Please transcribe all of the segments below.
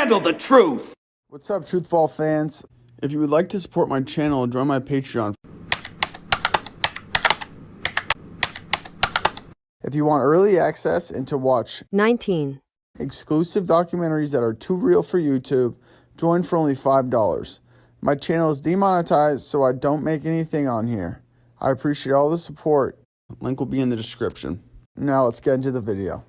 handle the truth. What's up, Truthfall fans? If you would like to support my channel, join my Patreon. If you want early access and to watch 19 exclusive documentaries that are too real for YouTube, join for only $5. My channel is demonetized, so I don't make anything on here. I appreciate all the support. Link will be in the description. Now let's get into the video.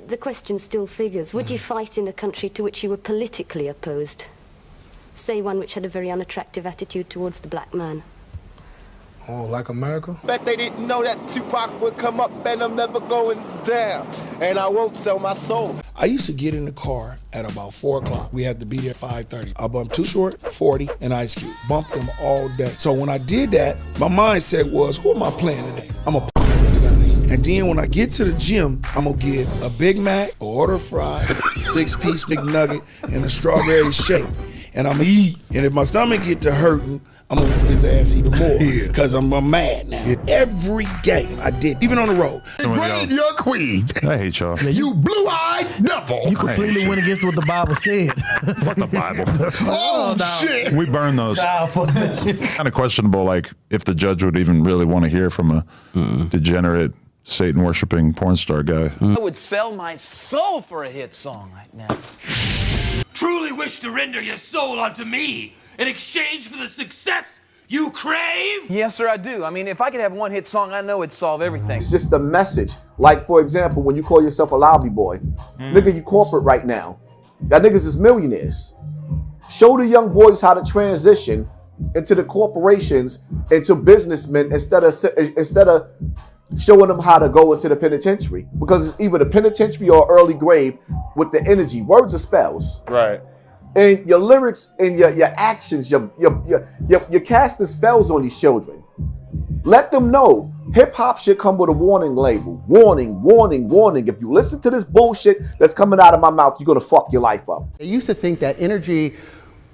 The question still figures. Would you fight in a country to which you were politically opposed? Say one which had a very unattractive attitude towards the black man. Oh, like America? Bet they didn't know that Tupac would come up and I'm never going down. And I won't sell my soul. I used to get in the car at about 4 o'clock. We had to be there at 5:30. I bumped Too Short, 40, and Ice Cube. Bumped them all day. So when I did that, my mindset was, who am I playing today? I'm a and then when I get to the gym, I'm gonna get a Big Mac, order fried, 6-piece McNugget, and a strawberry shake. And I'm gonna eat. And if my stomach get to hurting, I'm gonna whip his ass even more. Cause I'm mad now. Every game I did, even on the road. Grade your queen. I hate y'all. You blue-eyed devil. You completely went against what the Bible said. Fuck the Bible. Oh, shit. We burn those. Kind of questionable, like, if the judge would even really want to hear from a degenerate, Satan-worshipping porn star guy. I would sell my soul for a hit song right now. Truly wish to render your soul unto me in exchange for the success you crave? Yes, sir, I do. I mean, if I could have one hit song, I know it'd solve everything. It's just the message. Like, for example, when you call yourself a lobby boy, nigga, you corporate right now. That niggas is millionaires. Show the young boys how to transition into the corporations, into businessmen, instead of showing them how to go into the penitentiary, because it's either the penitentiary or early grave with the energy. Words are spells. Right. And your lyrics and your actions, you're casting spells on these children. Let them know hip hop should come with a warning label. Warning, warning, warning. If you listen to this bullshit that's coming out of my mouth, you're gonna fuck your life up. They used to think that energy,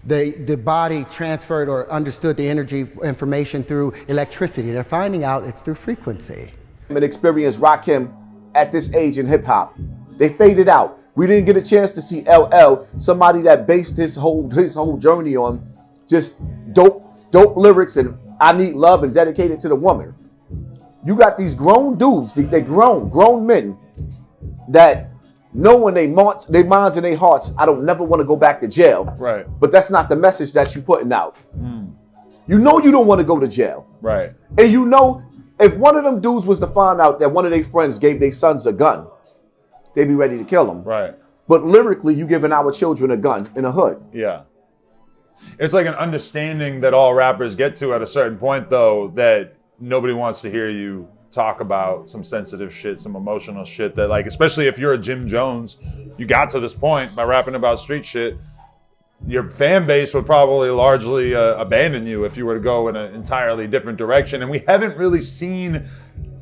the body transferred or understood the energy information through electricity. They're finding out it's through frequency. And experience Rakim at this age in hip hop. They faded out. We didn't get a chance to see LL, somebody that based his whole journey on just dope lyrics and I need love and dedicated to the woman. You got these grown dudes, they grown men that know in their minds and their hearts, I don't never want to go back to jail. Right. But that's not the message that you're putting out. You know you don't want to go to jail. Right. And you know, if one of them dudes was to find out that one of their friends gave their sons a gun, they'd be ready to kill them. Right. But lyrically, you giving our children a gun in a hood. Yeah. It's like an understanding that all rappers get to at a certain point, though, that nobody wants to hear you talk about some sensitive shit, some emotional shit that, like, especially if you're a Jim Jones, you got to this point by rapping about street shit. Your fan base would probably largely abandon you if you were to go in an entirely different direction. And we haven't really seen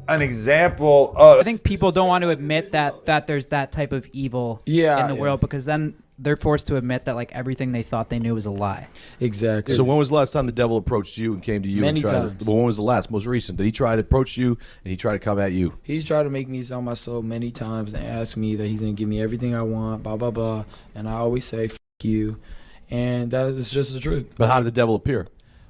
an example of... I think people don't want to admit that there's that type of evil in the world, because then they're forced to admit that, like, everything they thought they knew was a lie. Exactly. So when was the last time the devil approached you and came to you? Many times. When was the last, most recent? Did he try to approach you and he tried to come at you? He's tried to make me sell my soul many times and ask me that he's going to give me everything I want, blah, blah, blah. And I always say, f you. And that is just the truth. But how did the devil appear?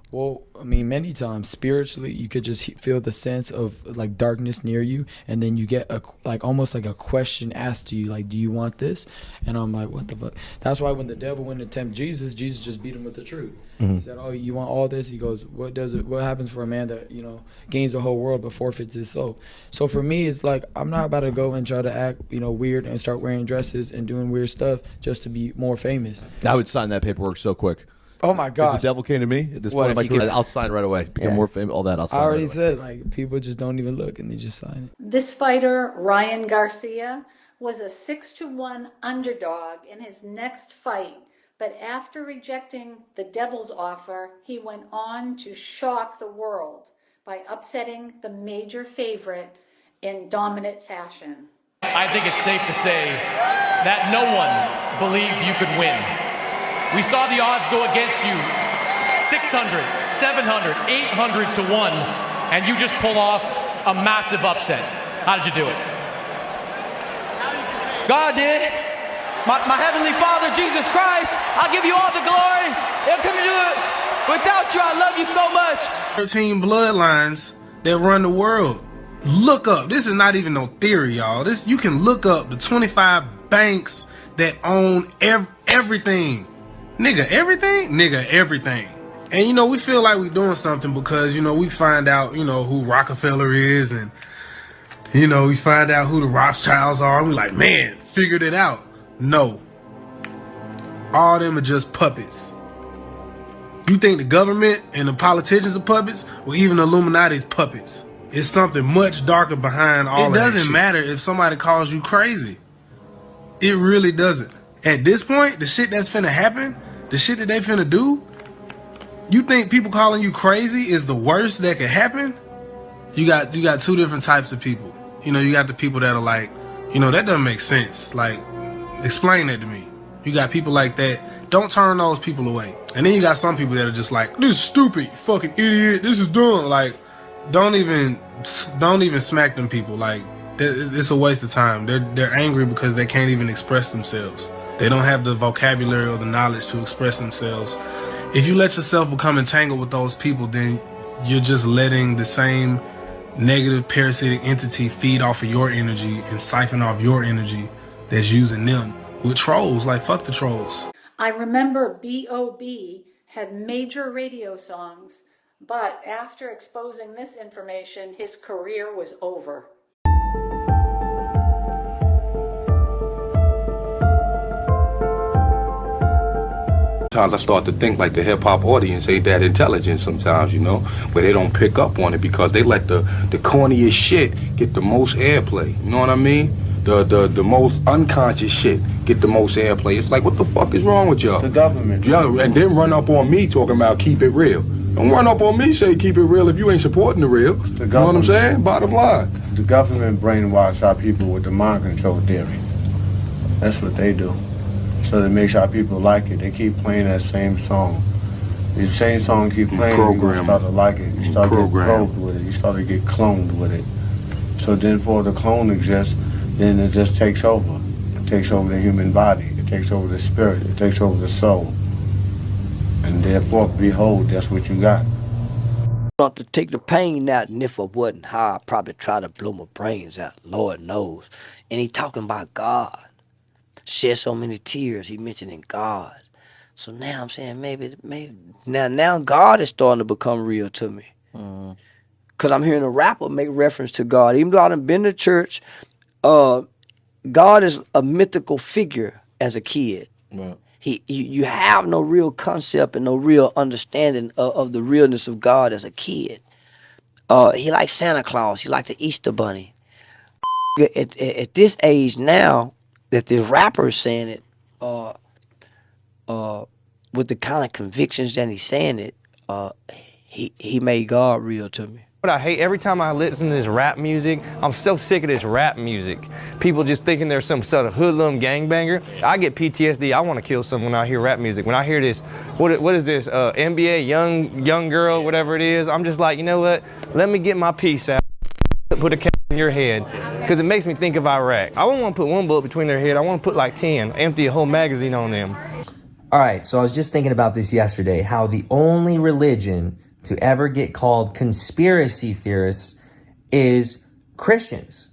Well, I mean, many times spiritually, you could just feel the sense of like darkness near you, and then you get almost like a question asked to you, like, "Do you want this?" And I'm like, "What the fuck?" That's why when the devil went to tempt Jesus, Jesus just beat him with the truth. He said, "Oh, you want all this?" He goes, "What happens for a man that gains the whole world but forfeits his soul?" So for me, it's like I'm not about to go and try to act weird and start wearing dresses and doing weird stuff just to be more famous. I would sign that paperwork so quick. Oh my gosh! If the devil came to me at this point, I'll sign right away. Become more famous. All that. I'll sign. I already said, like, people just don't even look and they just sign it. This fighter, Ryan Garcia, was a 6-1 underdog in his next fight, but after rejecting the devil's offer, he went on to shock the world by upsetting the major favorite in dominant fashion. I think it's safe to say that no one believed you could win. We saw the odds go against you 600, 700, 800 to 1, and you just pull off a massive upset. How did you do it? God did. My Heavenly Father, Jesus Christ, I give you all the glory. I couldn't do it without you. I love you so much. 13 bloodlines that run the world. Look up. This is not even no theory, y'all. You can look up the 25 banks that own everything. Nigga, everything? Nigga, everything. And, you know, we feel like we're doing something because, you know, we find out, you know, who Rockefeller is and, you know, we find out who the Rothschilds are. And we like, man, figured it out. No. All of them are just puppets. You think the government and the politicians are puppets? Or even the Illuminati's puppets? It's something much darker behind all of that shit. It doesn't matter if somebody calls you crazy. It really doesn't. At this point, the shit that's finna happen, the shit that they finna do, you think people calling you crazy is the worst that could happen? You got two different types of people. You know, you got the people that are like, you know, that doesn't make sense. Like, explain that to me. You got people like that. Don't turn those people away. And then you got some people that are just like, this is stupid, you fucking idiot, this is dumb. Like, don't even smack them people. Like, it's a waste of time. They're angry because they can't even express themselves. They don't have the vocabulary or the knowledge to express themselves. If you let yourself become entangled with those people, then you're just letting the same negative parasitic entity feed off of your energy and siphon off your energy that's using them. With trolls, like, fuck the trolls. I remember B.O.B. had major radio songs, but after exposing this information, his career was over. Sometimes I start to think like the hip-hop audience ain't that intelligent sometimes, you know, where they don't pick up on it because they let the corniest shit get the most airplay, you know what I mean? The most unconscious shit get the most airplay. It's like, what the fuck is wrong with y'all? The government. Yeah, and then run up on me talking about keep it real. Don't run up on me say keep it real if you ain't supporting the real. You know what I'm saying? Bottom line. The government brainwash our people with the mind control theory. That's what they do. So they make sure our people like it. They keep playing that same song. The same song keep playing, you start to like it. You start to get probed with it. You start to get cloned with it. So then for the clone exists, then it just takes over. It takes over the human body. It takes over the spirit. It takes over the soul. And therefore, behold, that's what you got. Want to take the pain out, and if I wasn't high, I'd probably try to blow my brains out, Lord knows. And he talking about God. Shed so many tears, he mentioning God. So now I'm saying maybe now God is starting to become real to me. Because I'm hearing a rapper make reference to God. Even though I done been to church, God is a mythical figure as a kid. Right. You have no real concept and no real understanding of the realness of God as a kid. He likes Santa Claus. He likes the Easter Bunny. At this age now, that the rapper is saying it with the kind of convictions that he's saying it, he made God real to me. What I hate, every time I listen to this rap music, I'm so sick of this rap music. People just thinking they're some sort of hoodlum gangbanger. I get PTSD. I want to kill someone when I hear rap music. When I hear this, what is this, NBA, young girl, whatever it is, I'm just like, you know what? Let me get my piece out. Put a cap in your head, because it makes me think of Iraq. I don't want to put one bullet between their head. I want to put like 10, empty a whole magazine on them. All right, so I was just thinking about this yesterday, how the only religion to ever get called conspiracy theorists is Christians.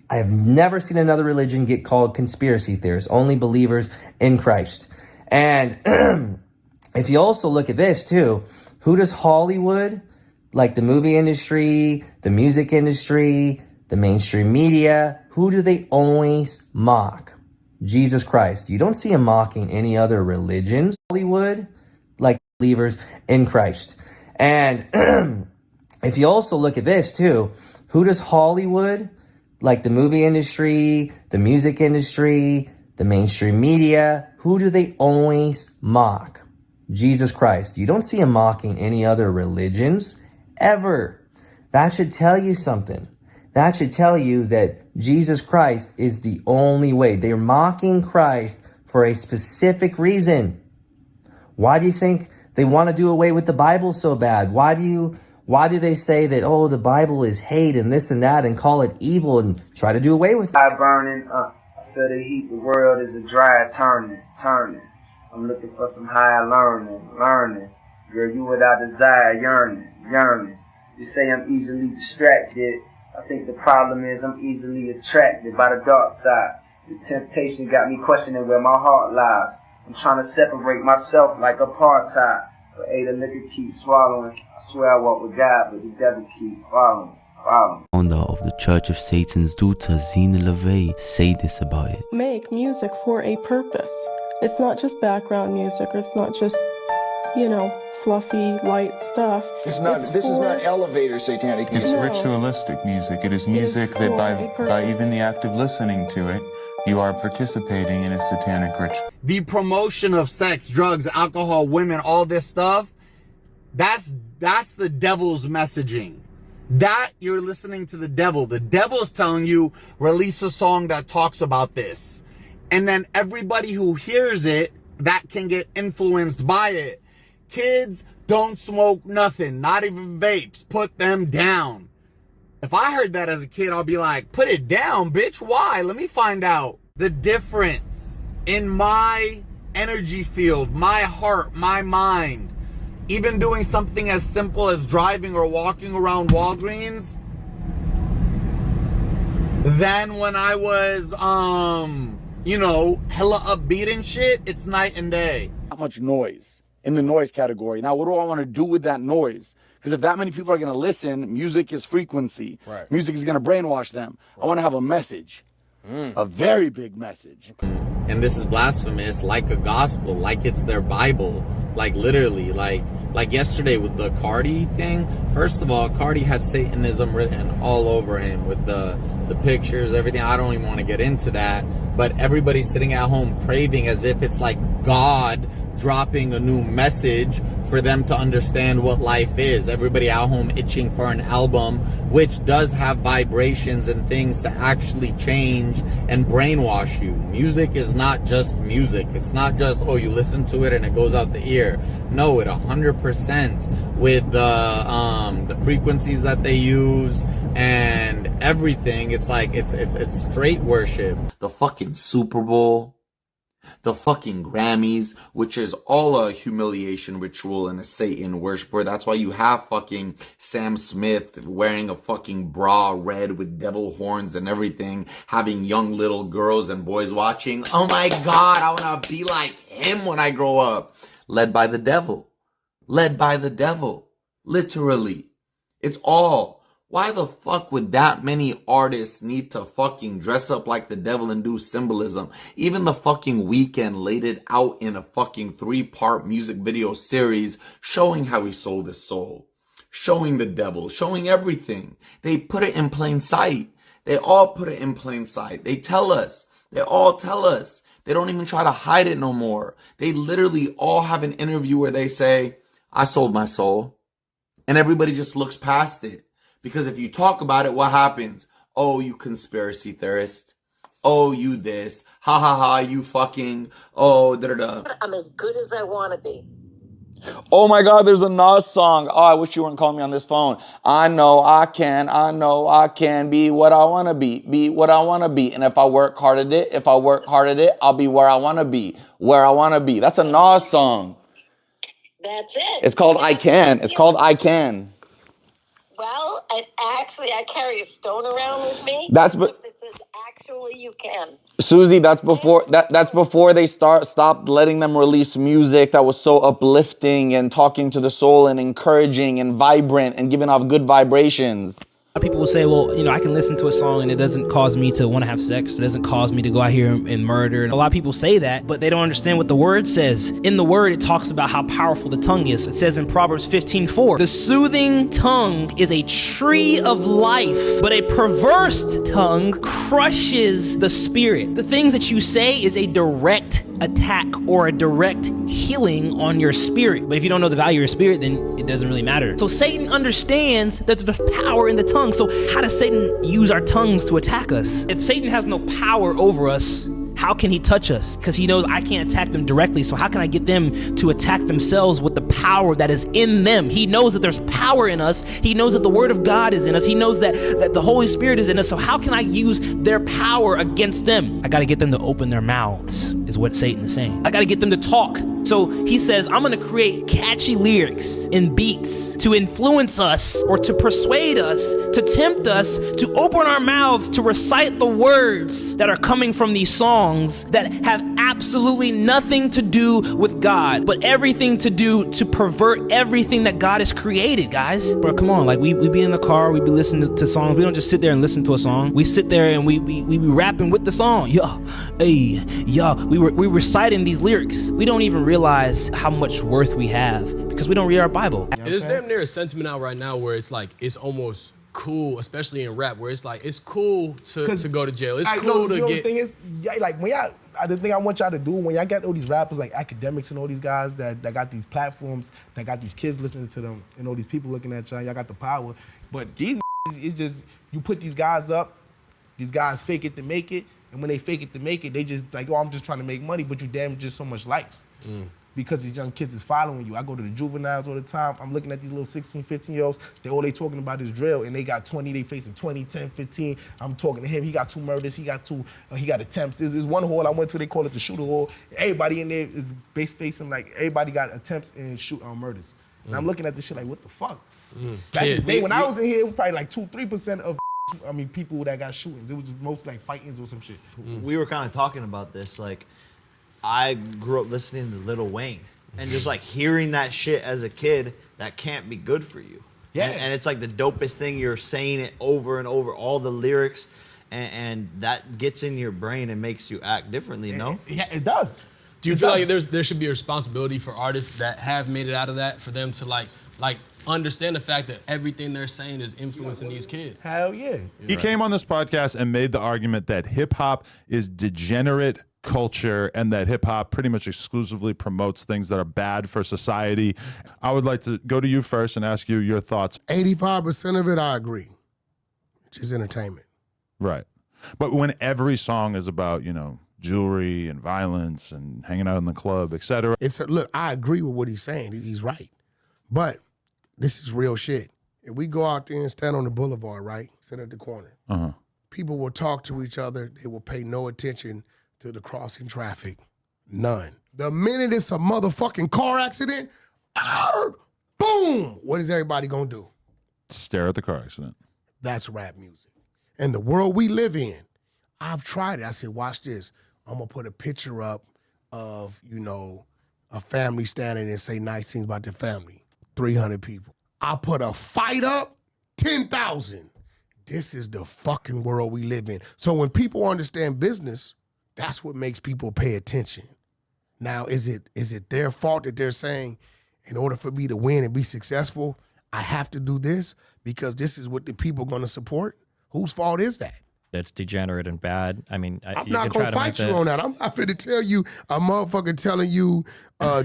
I have never seen another religion get called conspiracy theorists, only believers in Christ. And if you also look at this too, who does Hollywood, like the movie industry, the music industry, the mainstream media, who do they always mock? Jesus Christ. You don't see him mocking any other religions. Hollywood, like believers in Christ. And if you also look at this too, who does Hollywood, like the movie industry, the music industry, the mainstream media, who do they always mock? Jesus Christ. You don't see him mocking any other religions ever. That should tell you something. That should tell you that Jesus Christ is the only way. They're mocking Christ for a specific reason. Why do you think They want to do away with the Bible so bad. Why do they say that, oh, the Bible is hate and this and that and call it evil and try to do away with it? Fire burning, I feel the heat, the world is a dry turning. I'm looking for some higher learning. Girl, you without desire, yearning. You say I'm easily distracted. I think the problem is I'm easily attracted by the dark side. The temptation got me questioning where my heart lies. I'm trying to separate myself like apartheid. But the liquor keeps swallowing. I swear I walk with God, but the devil keeps following. Founder of the Church of Satan's daughter, Zena LaVey, say this about it. Make music for a purpose. It's not just background music, or it's not just, fluffy, light stuff. This is not elevator satanic music. It's ritualistic music. It is music that by even the act of listening to it, you are participating in a satanic ritual. The promotion of sex, drugs, alcohol, women, all this stuff, that's the devil's messaging. That you're listening to the devil. The devil's telling you, release a song that talks about this. And then everybody who hears it, that can get influenced by it. Kids, don't smoke nothing, not even vapes. Put them down. If I heard that as a kid, I'll be like, put it down, bitch. Why? Let me find out. The difference in my energy field, my heart, my mind, even doing something as simple as driving or walking around Walgreens, then when I was, hella upbeat and shit, it's night and day. How much noise in the noise category. Now, what do I want to do with that noise? Because if that many people are going to listen, music is frequency. Right. Music is going to brainwash them. Right. I want to have a message, a very big message. And this is blasphemous, like a gospel, like it's their Bible, like literally, like yesterday with the Cardi thing. First of all, Cardi has Satanism written all over him with the pictures, everything. I don't even want to get into that, but everybody's sitting at home craving as if it's like God dropping a new message for them to understand what life is. Everybody at home itching for an album which does have vibrations and things to actually change and brainwash you. Music is not just music. It's not just, oh, you listen to it and it goes out the ear. No, it 100% with the frequencies that they use and everything. It's like it's straight worship. The fucking Super Bowl, the fucking Grammys, which is all a humiliation ritual and a Satan worshiper. That's why you have fucking Sam Smith wearing a fucking bra red with devil horns and everything, having young little girls and boys watching. Oh my God, I want to be like him when I grow up. Led by the devil. Led by the devil. Literally. It's all. Why the fuck would that many artists need to fucking dress up like the devil and do symbolism? Even the fucking Weeknd laid it out in a fucking 3-part music video series showing how he sold his soul. Showing the devil, showing everything. They put it in plain sight. They all put it in plain sight. They tell us. They all tell us. They don't even try to hide it no more. They literally all have an interview where they say, I sold my soul. And everybody just looks past it. Because if you talk about it, what happens? Oh, you conspiracy theorist. Oh, you this. Ha ha ha, you fucking. Oh, da da da. I'm as good as I want to be. Oh my God, there's a Nas song. Oh, I wish you weren't calling me on this phone. I know I can be what I want to be what I want to be. And if I work hard at it, I'll be where I want to be, That's a Nas song. That's it. It's called I Can. Well, I carry a stone around with me. This is actually you can. Susie, that's before they stopped letting them release music that was so uplifting and talking to the soul and encouraging and vibrant and giving off good vibrations. People will say, well, I can listen to a song and it doesn't cause me to want to have sex. It doesn't cause me to go out here and murder. And a lot of people say that, but they don't understand what the word says. In the word, it talks about how powerful the tongue is. It says in Proverbs 15:4, the soothing tongue is a tree of life, but a perverse tongue crushes the spirit. The things that you say is a direct attack or a direct healing on your spirit. But if you don't know the value of your spirit, then it doesn't really matter. So Satan understands that there's power in the tongue. So how does Satan use our tongues to attack us? If Satan has no power over us, how can he touch us? Because he knows I can't attack them directly. So how can I get them to attack themselves with the power that is in them? He knows that there's power in us. He knows that the word of God is in us. He knows that the Holy Spirit is in us. So how can I use their power against them? I got to get them to open their mouths, is what Satan is saying. I got to get them to talk. So he says, I'm going to create catchy lyrics and beats to influence us or to persuade us, to tempt us, to open our mouths, to recite the words that are coming from these songs that have absolutely nothing to do with God, but everything to do to pervert everything that God has created, guys. Bro, come on. Like we be in the car, we be listening to songs. We don't just sit there and listen to a song. We sit there and we be rapping with the song. We reciting these lyrics. We don't even realize how much worth we have because we don't read our Bible. There's damn near a sentiment out right now where it's like, it's almost cool, especially in rap, where it's like, it's cool to go to jail. It's cool to get... The thing is, like, when y'all, the thing I want y'all to do, when y'all got all these rappers, like academics and all these guys that got these platforms, that got these kids listening to them, and all these people looking at y'all got the power, but these it's just, you put these guys up, these guys fake it to make it, and when they fake it to make it, they just like, oh, I'm just trying to make money, but you damage just so much lives. Because these young kids is following you. I go to the juveniles all the time. I'm looking at these little 16, 15-year-olds. All they talking about is drill, and they got 20. They facing 20, 10, 15. I'm talking to him. He got 2 murders. He got 2. He got attempts. There's one hall I went to. They call it the shooter hall. Everybody in there is facing like everybody got attempts and murders. And I'm looking at this shit like, what the fuck? Back in the day when I was in here, it was probably like 2-3% of people that got shootings. It was just mostly like fightings or some shit. We were kind of talking about this, like. I grew up listening to Lil Wayne and just like hearing that shit as a kid, that can't be good for you. Yeah. And it's like the dopest thing. You're saying it over and over, all the lyrics, and that gets in your brain and makes you act differently, no? Yeah, it does. Do you feel like there should be a responsibility for artists that have made it out of that, for them to like understand the fact that everything they're saying is influencing these kids? Hell yeah. He came on this podcast and made the argument that hip hop is degenerate culture and that hip hop pretty much exclusively promotes things that are bad for society. I would like to go to you first and ask you your thoughts. 85% of it, I agree. It's just entertainment. Right. But when every song is about, jewelry and violence and hanging out in the club, etc. Look, I agree with what he's saying. He's right. But this is real shit. If we go out there and stand on the boulevard, right, sit at the corner, people will talk to each other. They will pay no attention to the crossing traffic. None. The minute it's a motherfucking car accident, boom! What is everybody gonna do? Stare at the car accident. That's rap music. And the world we live in, I've tried it. I said, watch this. I'm gonna put a picture up of, a family standing and say nice things about their family. 300 people. I put a fight up, 10,000. This is the fucking world we live in. So when people understand business, that's what makes people pay attention. Now, is it their fault that they're saying, in order for me to win and be successful, I have to do this because this is what the people are going to support? Whose fault is that? That's degenerate and bad. I mean, I'm not going to fight you on that. I'm not going to tell you a motherfucker telling you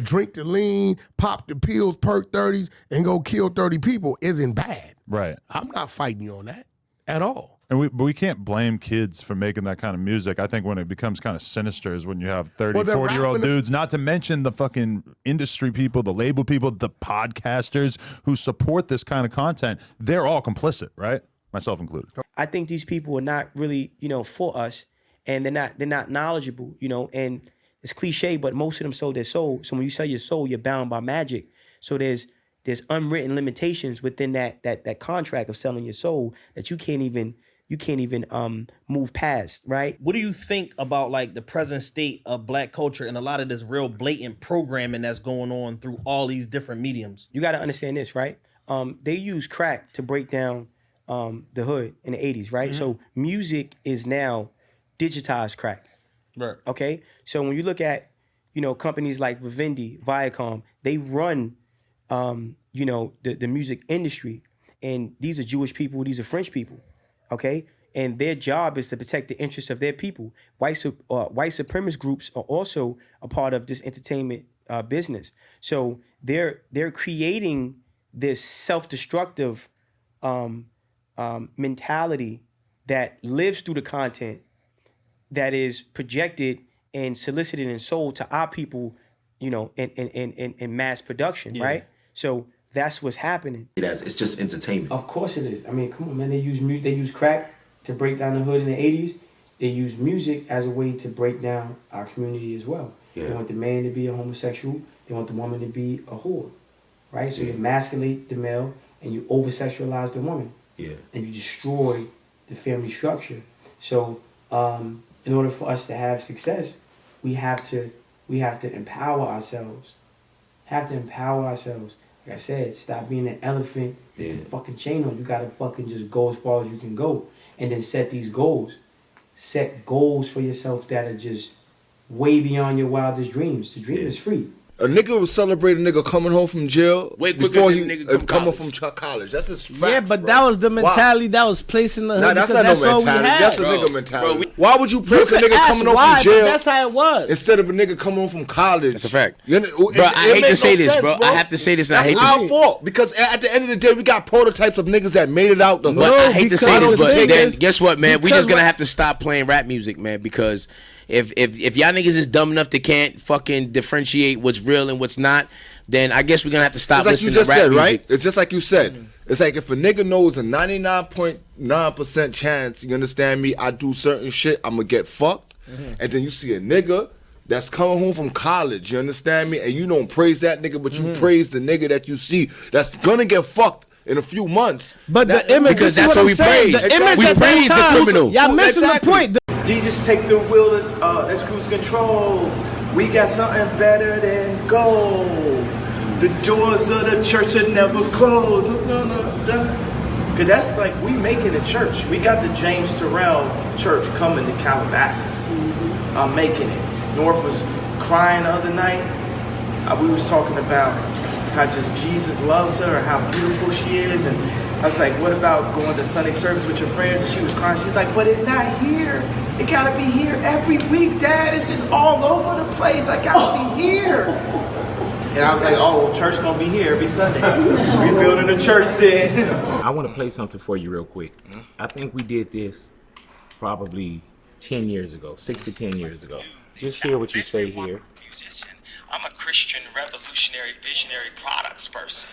drink the lean, pop the pills, perk 30s, and go kill 30 people isn't bad. Right. I'm not fighting you on that at all. And we can't blame kids for making that kind of music. I think when it becomes kind of sinister is when you have 30, 40-year-old dudes, not to mention the fucking industry people, the label people, the podcasters who support this kind of content. They're all complicit, right? Myself included. I think these people are not really, for us, and they're not knowledgeable, and it's cliche, but most of them sold their soul. So when you sell your soul, you're bound by magic. So there's unwritten limitations within that contract of selling your soul that you can't even move past, right? What do you think about like the present state of Black culture and a lot of this real blatant programming that's going on through all these different mediums? You got to understand this, right? They use crack to break down the hood in the 80s, right? Mm-hmm. So music is now digitized crack. Right. Okay? So when you look at, companies like Vivendi, Viacom, they run, the music industry. And these are Jewish people, these are French people, okay? And their job is to protect the interests of their people. White supremacist groups are also a part of this entertainment business. So they're creating this self-destructive mentality that lives through the content that is projected and solicited and sold to our people, you know, in mass production, right? So that's what's happening. It's just entertainment. Of course it is. I mean, come on, man. They use crack to break down the hood in the 80s. They use music as a way to break down our community as well. They want the man to be a homosexual. They want the woman to be a whore, right? So you emasculate the male and you over-sexualize the woman. And you destroy the family structure. So in order for us to have success, we have to empower ourselves. Like I said, stop being an elephant with the fucking chain on. You gotta fucking just go as far as you can go. And then set these goals. Set goals for yourself that are just way beyond your wildest dreams. The dream is free. A nigga will celebrate a nigga coming home from jail way quicker before than he a nigga coming from college. That's just facts, Yeah, but bro. that was the mentality that was placed in the hood. Nah, that's because not no all we mentality. had. That's a nigga mentality. Why would you praise a could nigga ask coming home why, from but jail? that's how it was. Instead of a nigga coming home from college. That's a fact. You know, Bro, I hate make to say no this, sense, bro. I have to say this, and I That's hate to our say it. fault because at the end of the day, we got prototypes of niggas that made it out the hood. But I hate to say this, but then then guess what, man? We just gonna have to stop playing rap music, man, because if y'all niggas is dumb enough to can't fucking differentiate what's real and what's not, then I guess we're gonna have to stop It's like you listening just to rap said, music. right? It's just like you said. It's like if a nigga knows a 99.9% chance, you understand me, I do certain shit, I'm gonna get fucked. And then you see a nigga that's coming home from college, you understand me? And you don't praise that nigga, but you praise the nigga that you see that's gonna get fucked in a few months. But the image, because that's what we praise. The image We at praise that the time, criminal. y'all missing Exactly. the point. Jesus, take the wheel, let's cruise control. We got something better than gold. The doors of the church are never closed. Cause that's like, we making a church. We got the James Terrell Church coming to Calabasas. I'm making it. North was crying the other night. We was talking about how just Jesus loves her, how beautiful she is. And I was like, what about going to Sunday service with your friends? And she was crying. She's like, but it's not here. It gotta be here every week, Dad. It's just all over the place. I gotta be here. And I was like, oh, church gonna be here every Sunday. We building a church then. I want to play something for you real quick. I think we did this probably 10 years ago, 6 to 10 years ago. Just hear what you say here. I'm a Christian, revolutionary, visionary products person.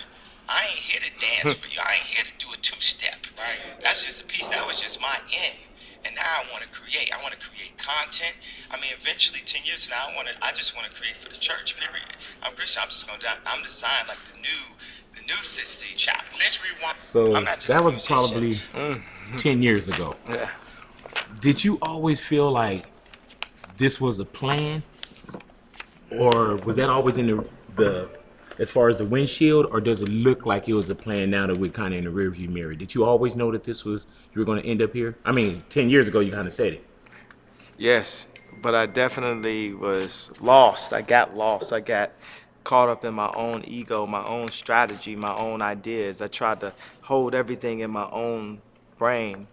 I ain't here to dance for you. I ain't here to do a two-step. Right. That's just a piece. That was just my end. And now I want to create. I want to create content. I mean, eventually, 10 years from now, I just want to create for the church, period. I'm Christian. I'm just going to, I'm designed like the new Sister Chapel. Let's rewind. So I'm not just that a was musician. probably 10 years ago. Did you always feel like this was a plan? Or was that always in the as far as the windshield, or does it look like it was a plan now that we're kind of in the rearview mirror? Did you always know that you were going to end up here? I mean, 10 years ago, you kind of said it. Yes, but I definitely was lost. I got lost. I got caught up in my own ego, my own strategy, my own ideas. I tried to hold everything in my own brain,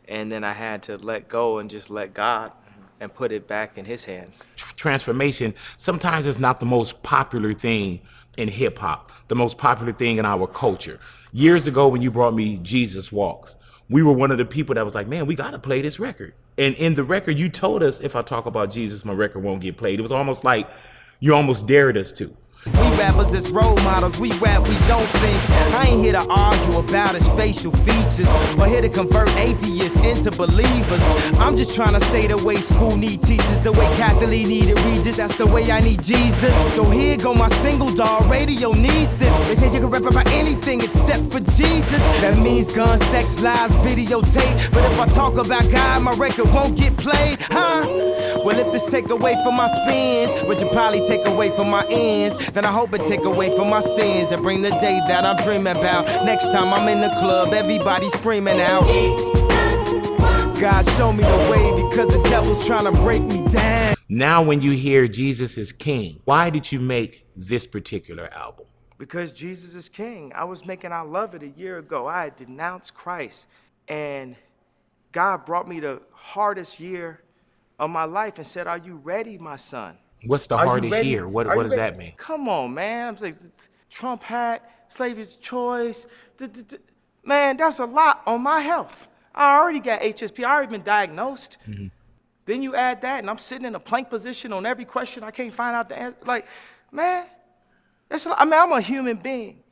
and then I had to let go and just let God and put it back in his hands. Transformation sometimes is not the most popular thing in hip hop, the most popular thing in our culture. Years ago, when you brought me Jesus Walks, we were one of the people that was like, man, we got to play this record. And in the record, you told us, if I talk about Jesus, my record won't get played. It was almost like you almost dared us to. We rappers as role models, we rap, we don't think. I ain't here to argue about his facial features or here to convert atheists into believers. I'm just trying to say the way school need teachers, the way Catholic needed Regis, that's the way I need Jesus. So here go my single, dog, radio needs this. They say you can rap about anything except for Jesus. That means gun, sex, lies, videotape. But if I talk about God, my record won't get played, huh? Well, if this take away from my spins, which you probably take away from my ends, then I hope it take away from my sins and bring the day that I'm dreaming about. Next time I'm in the club, everybody screaming out. God, show me the way because the devil's trying to break me down. Now when you hear Jesus is King, why did you make this particular album? Because Jesus is king. I was making I Love It a year ago. I had denounced Christ, and God brought me the hardest year of my life and said, are you ready, my son? What's the hardest year? What does that mean? Come on, man. I'm saying Trump hat, slavery's choice. Man, that's a lot on my health. I already got HSP. I already been diagnosed. Then you add that, and I'm sitting in a plank position on every question. I can't find out the answer. Like, man, I'm a human being.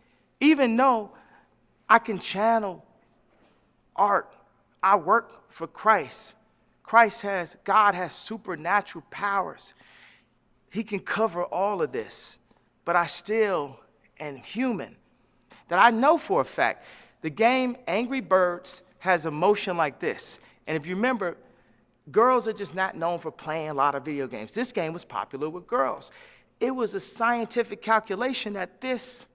Even though I can channel art, I work for Christ. God has supernatural powers. He can cover all of this, but I still am human. That I know for a fact, the game Angry Birds has a motion like this. And if you remember, girls are just not known for playing a lot of video games. This game was popular with girls. It was a scientific calculation that this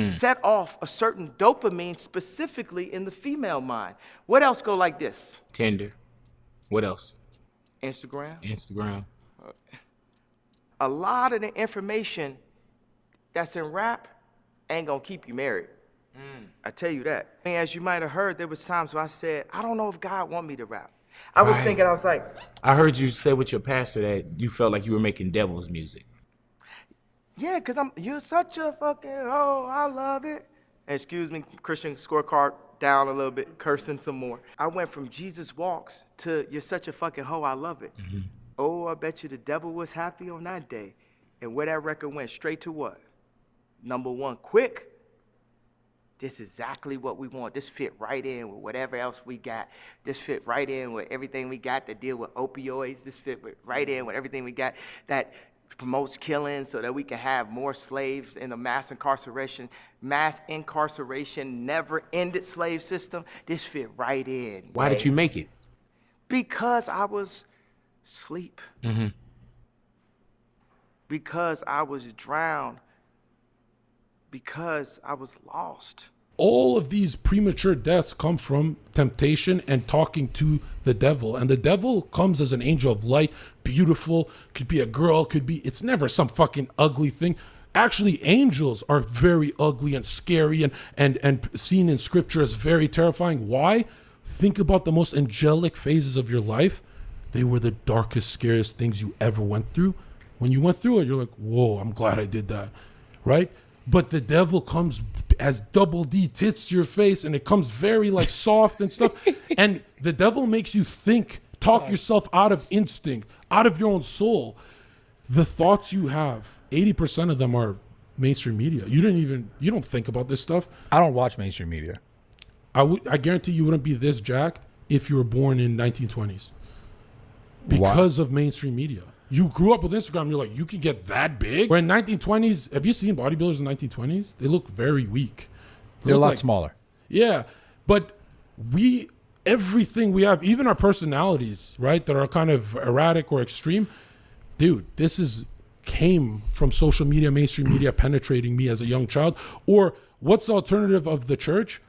set off a certain dopamine specifically in the female mind. What else go like this? Tinder. What else? Instagram. A lot of the information that's in rap ain't gonna keep you married. I tell you that. And as you might have heard, there was times where I said, I don't know if God want me to rap. I was thinking, I was like. I heard you say with your pastor that you felt like you were making devil's music. Yeah, because you're such a fucking hoe, I love it. Excuse me, Christian scorecard down a little bit, cursing some more. I went from Jesus Walks to you're such a fucking hoe, I love it. Mm-hmm. Oh, I bet you the devil was happy on that day. And where that record went, straight to what? Number one, quick. This is exactly what we want. This fit right in with whatever else we got. This fit right in with everything we got to deal with opioids. This fit right in with everything we got that promotes killing so that we can have more slaves in the mass incarceration, never-ended slave system. This fit right in. Why did you make it? Because I was asleep. Mm-hmm. Because I was drowned. Because I was lost. All of these premature deaths come from temptation and talking to the devil. And the devil comes as an angel of light, beautiful, could be a girl, it's never some fucking ugly thing. Actually, angels are very ugly and scary and seen in scripture as very terrifying. Why? Think about the most angelic phases of your life. They were the darkest, scariest things you ever went through. When you went through it, you're like, whoa, I'm glad I did that, right? But the devil comes as double D tits to your face, and it comes very like soft and stuff. And the devil makes you talk yourself out of instinct, out of your own soul. The thoughts you have, 80% of them are mainstream media. You don't think about this stuff. I don't watch mainstream media. I guarantee you wouldn't be this jacked if you were born in 1920s because of mainstream media. You grew up with Instagram, you're like, you can get that big? Where in 1920s, have you seen bodybuilders in 1920s? They look very weak. They're a lot smaller. Yeah, but everything we have, even our personalities, right, that are kind of erratic or extreme, dude, came from social media, mainstream media penetrating me as a young child. Or what's the alternative of the church?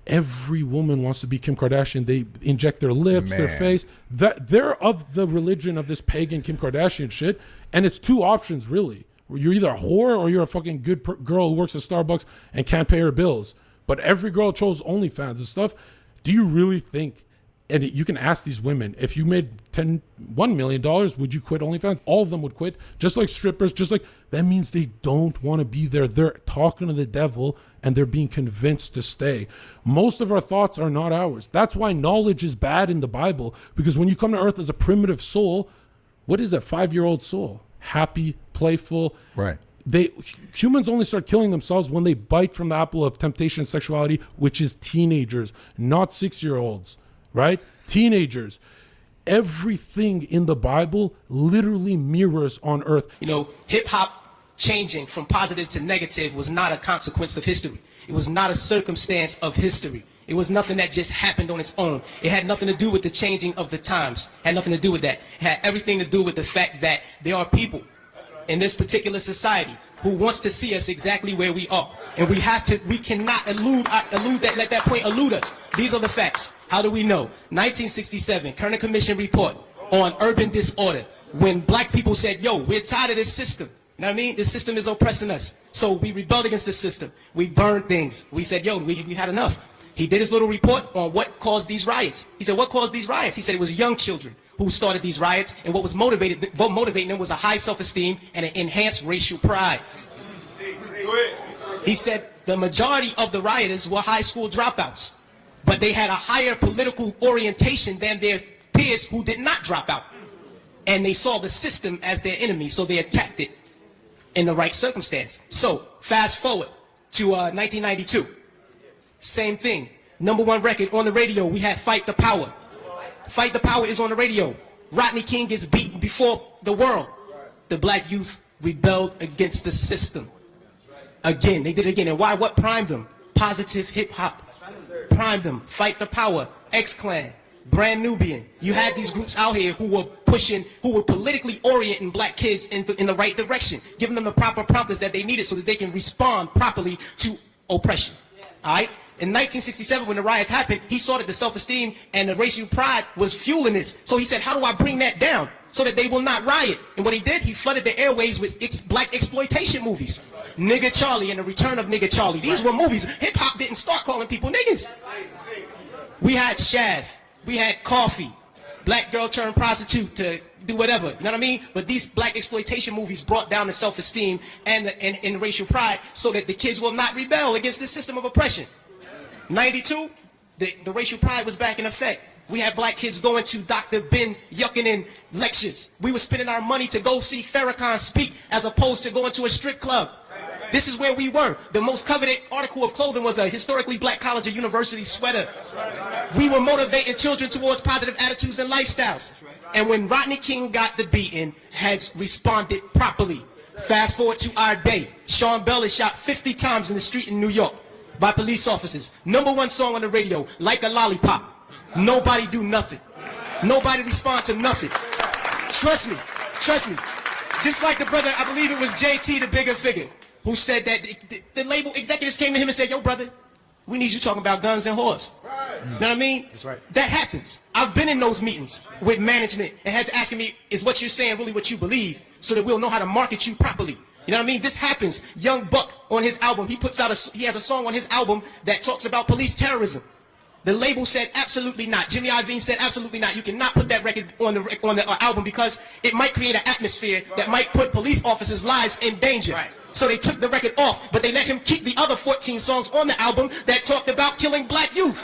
Every woman wants to be Kim Kardashian. They inject their lips, their face. They're of the religion of this pagan Kim Kardashian shit. And it's two options, really. You're either a whore or you're a fucking good girl who works at Starbucks and can't pay her bills. But every girl chose OnlyFans and stuff. Do you really think, and you can ask these women, if you made $1 million, would you quit OnlyFans? All of them would quit. Just like strippers, that means they don't want to be there. They're talking to the devil and they're being convinced to stay. Most of our thoughts are not ours. That's why knowledge is bad in the Bible, because when you come to earth as a primitive soul, what is a 5-year-old soul? Happy, playful. Right. Humans only start killing themselves when they bite from the apple of temptation and sexuality, which is teenagers, not 6-year-olds, right? Teenagers. Everything in the Bible literally mirrors on earth. Hip hop changing from positive to negative was not a consequence of history. It was not a circumstance of history. It was nothing that just happened on its own. It had nothing to do with the changing of the times. It had nothing to do with that. It had everything to do with the fact that there are people in this particular society who wants to see us exactly where we are. And we cannot elude that, let that point elude us. These are the facts. How do we know? 1967, Kerner Commission report on urban disorder. When black people said, yo, we're tired of this system. You know what I mean? This system is oppressing us. So we rebelled against the system. We burned things. We said, yo, we had enough. He did his little report on what caused these riots. He said, what caused these riots? He said it was young children who started these riots, and what was motivating them was a high self-esteem and an enhanced racial pride. He said the majority of the rioters were high school dropouts, but they had a higher political orientation than their peers who did not drop out. And they saw the system as their enemy, so they attacked it in the right circumstance. So, fast forward to 1992. Same thing. #1 record on the radio, we had Fight the Power. Fight the Power is on the radio. Rodney King gets beaten before the world. The black youth rebelled against the system. Again, they did it again. And why? What primed them? Positive hip hop. Primed them. Fight the Power. X-Clan. Brand Nubian. You had these groups out here who were pushing, who were politically orienting black kids in the right direction, giving them the proper prompters that they needed so that they can respond properly to oppression. All right? In 1967, when the riots happened, he saw that the self-esteem and the racial pride was fueling this. So he said, how do I bring that down so that they will not riot? And what he did, he flooded the airways with black exploitation movies. Nigga Charlie and the Return of Nigga Charlie. These were movies. Hip-hop didn't start calling people niggas. We had Shav. We had Coffee. Black girl turned prostitute to do whatever. You know what I mean? But these black exploitation movies brought down the self-esteem and racial pride so that the kids will not rebel against this system of oppression. 92, the racial pride was back in effect. We had black kids going to Dr. Ben Yuckinen lectures. We were spending our money to go see Farrakhan speak as opposed to going to a strip club. This is where we were. The most coveted article of clothing was a historically black college or university sweater. We were motivating children towards positive attitudes and lifestyles. And when Rodney King got the beating, has responded properly. Fast forward to our day. Sean Bell is shot 50 times in the street in New York by police officers. #1 song on the radio, Like a Lollipop. Nobody do nothing. Nobody respond to nothing. Trust me, trust me. Just like the brother, I believe it was JT, the bigger figure, who said that the label executives came to him and said, yo, brother, we need you talking about guns and whores. You know what I mean? That's right. That happens. I've been in those meetings with management and had to ask me, is what you're saying really what you believe so that we'll know how to market you properly? You know what I mean? This happens. Young Buck on his album, he has a song on his album that talks about police terrorism. The label said absolutely not. Jimmy Iovine said absolutely not. You cannot put that record on the album because it might create an atmosphere that might put police officers' lives in danger. Right. So they took the record off, but they let him keep the other 14 songs on the album that talked about killing black youth.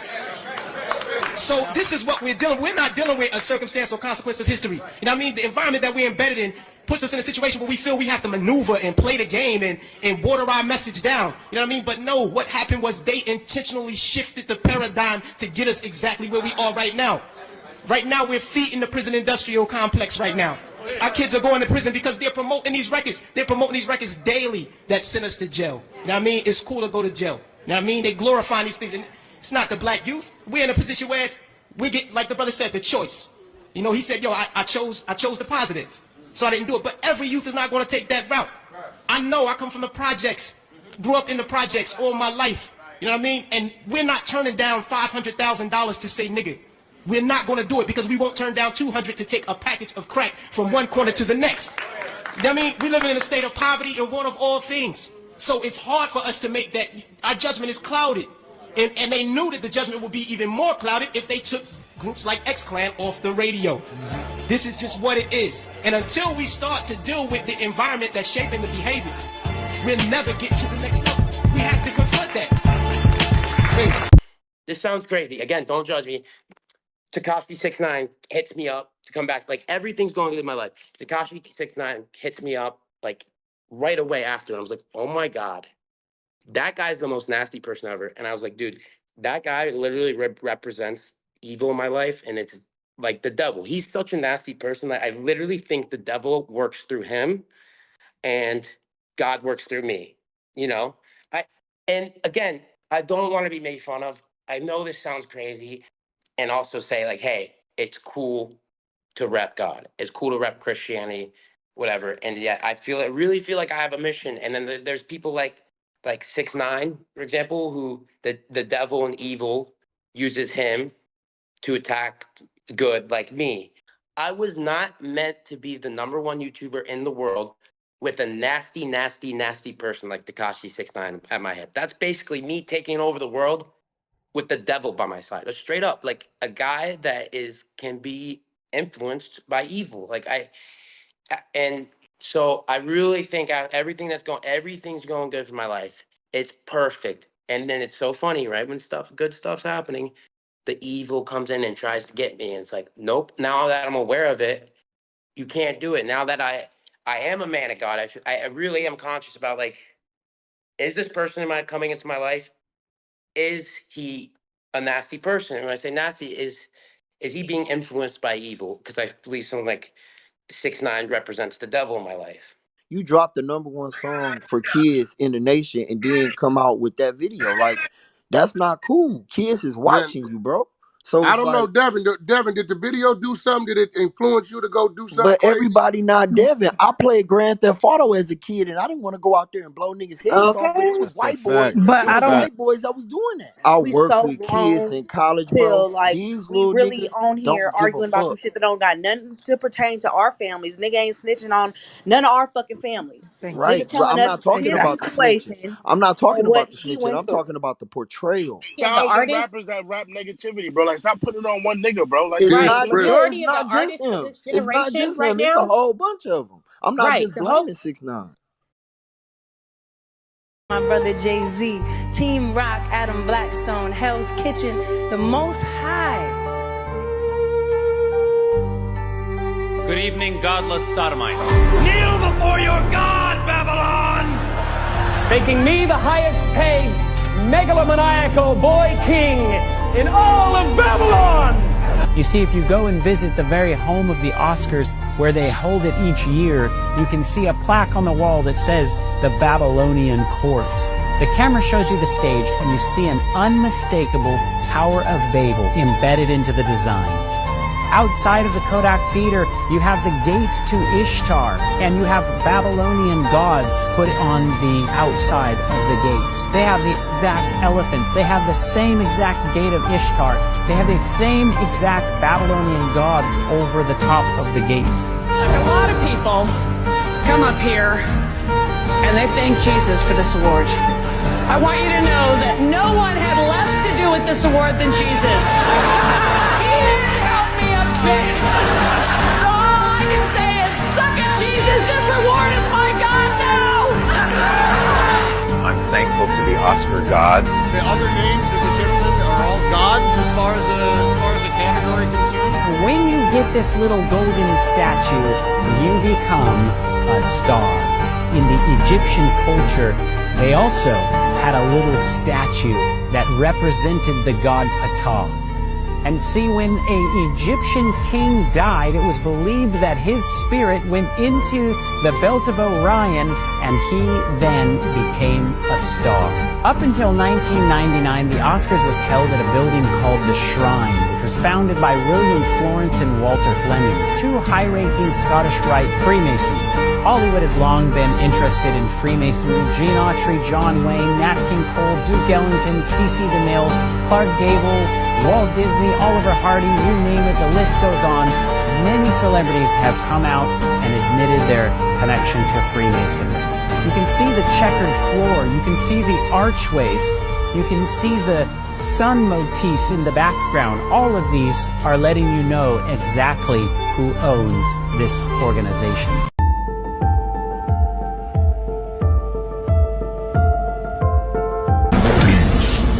So this is what we're dealing with. We're not dealing with a circumstance or consequence of history. You know what I mean? The environment that we're embedded in puts us in a situation where we feel we have to maneuver and play the game and water our message down. You know what I mean? But no, what happened was they intentionally shifted the paradigm to get us exactly where we are right now. Right now, we're feeding the prison industrial complex right now. Our kids are going to prison because they're promoting these records. They're promoting these records daily that send us to jail. You know what I mean? It's cool to go to jail. You know what I mean? They glorify these things. And it's not the black youth. We're in a position where we get, like the brother said, the choice. You know, he said, yo, I chose the positive. So I didn't do it. But every youth is not going to take that route. I know I come from the projects. Grew up in the projects all my life. You know what I mean? And we're not turning down $500,000 to say nigga. We're not going to do it because we won't turn down $200 to take a package of crack from one corner to the next. You know what I mean? We're living in a state of poverty and want of all things. So it's hard for us to make that. Our judgment is clouded. And they knew that the judgment would be even more clouded if they took groups like X-Clan off the radio. This is just what it is. And until we start to deal with the environment that's shaping the behavior, we'll never get to the next level. We have to confront that. Please. This sounds crazy. Again, don't judge me. Tekashi 6ix9ine hits me up to come back. Like, everything's going good in my life. Tekashi 6ix9ine hits me up, like, right away after. And I was like, oh, my God. That guy's the most nasty person ever. And I was like, dude, that guy literally represents evil in my life. And it's like the devil. He's such a nasty person that I literally think the devil works through him and God works through me, you know? And again, I don't want to be made fun of. I know this sounds crazy. And also say, like, hey, it's cool to rep God. It's cool to rep Christianity, whatever. And yet I really feel like I have a mission. And then there's people like 6ix9ine, for example, who the devil and evil uses him to attack good like me. I was not meant to be the #1 YouTuber in the world with a nasty, nasty, nasty person like Tekashi 6ix9ine at my head. That's basically me taking over the world with the devil by my side. Straight up, like a guy that can be influenced by evil. And so I really think everything's going good for my life. It's perfect. And then it's so funny, right? When good stuff's happening, the evil comes in and tries to get me. And it's like, nope, now that I'm aware of it, you can't do it. Now that I am a man of God, I really am conscious about, like, is this person coming into my life? Is he a nasty person? And when I say nasty, is he being influenced by evil? Because I believe someone like 6ix9ine represents the devil in my life. You dropped the #1 song for kids in the nation and then come out with that video. Like, that's not cool. Kids is watching you, bro. So I it's don't know, like, Devin. Devin, did the video do something? Did it influence you to go do something but crazy? everybody not Devin. I played Grand Theft Auto as a kid, and I didn't want to go out there and blow niggas' heads off. But it was white boys. But It I was don't. white boys that was doing that. I We worked so with kids grown in college, bro. till like These we little really niggas on here don't give a arguing about some fuck. shit that don't got nothing to pertain to our families. Nigga ain't snitching on none of our fucking families. Right, Niggas but telling I'm us not talking his about the snitching. situation I'm not talking and what about the he snitching. went I'm through. talking about the portrayal. Yeah, the Thousands of artists. rappers that rap negativity, bro. Like, stop putting it on one nigga, bro. Like, It's just not, let it yeah, go. it's not just him. It's not just him. It's a whole bunch of them. I'm not just blaming 6ix9ine. My brother Jay-Z, Team Rock, Adam Blackstone, Hell's Kitchen, the Most High. Good evening, godless sodomites. Kneel before your God, Babylon! Making me the highest paid megalomaniacal boy king in all of Babylon! You see, if you go and visit the very home of the Oscars, where they hold it each year, you can see a plaque on the wall that says the Babylonian Court. The camera shows you the stage, and you see an unmistakable Tower of Babel embedded into the design. Outside of the Kodak Theater, you have the gates to Ishtar, and you have Babylonian gods put on the outside of the gates. They have the exact elephants. They have the same exact gate of Ishtar. They have the same exact Babylonian gods over the top of the gates. A lot of people come up here and they thank Jesus for this award. I want you to know that no one had less to do with this award than Jesus. He didn't help me a bit. So all I can say is, suck it, Jesus. This award is my God now. I'm thankful to the Oscar gods. The other names of the gentlemen are all gods as far as the category concerned. When you get this little golden statue, you become a star. In the Egyptian culture, they also had a little statue that represented the god Ptah. And see, when an Egyptian king died, it was believed that his spirit went into the belt of Orion, and he then became a star. Up until 1999, the Oscars was held at a building called the Shrine, which was founded by William Florence and Walter Fleming, two high-ranking Scottish Rite Freemasons. Hollywood has long been interested in Freemasonry. Gene Autry, John Wayne, Nat King Cole, Duke Ellington, C.C. DeMille, Clark Gable, Walt Disney, Oliver Hardy, you name it, the list goes on. Many celebrities have come out and admitted their connection to Freemasonry. You can see the checkered floor, you can see the archways, you can see the sun motif in the background. All of these are letting you know exactly who owns this organization.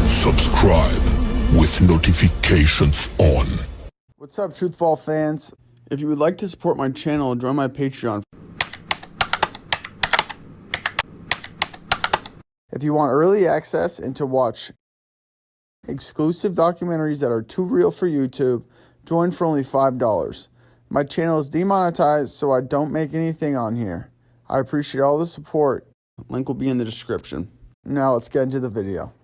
Subscribe with notifications on. What's up, Truthfall fans? If you would like to support my channel, join my Patreon. If you want early access and to watch exclusive documentaries that are too real for YouTube, join for only $5. My channel is demonetized, so I don't make anything on here. I appreciate all the support. Link will be in the description. Now let's get into the video.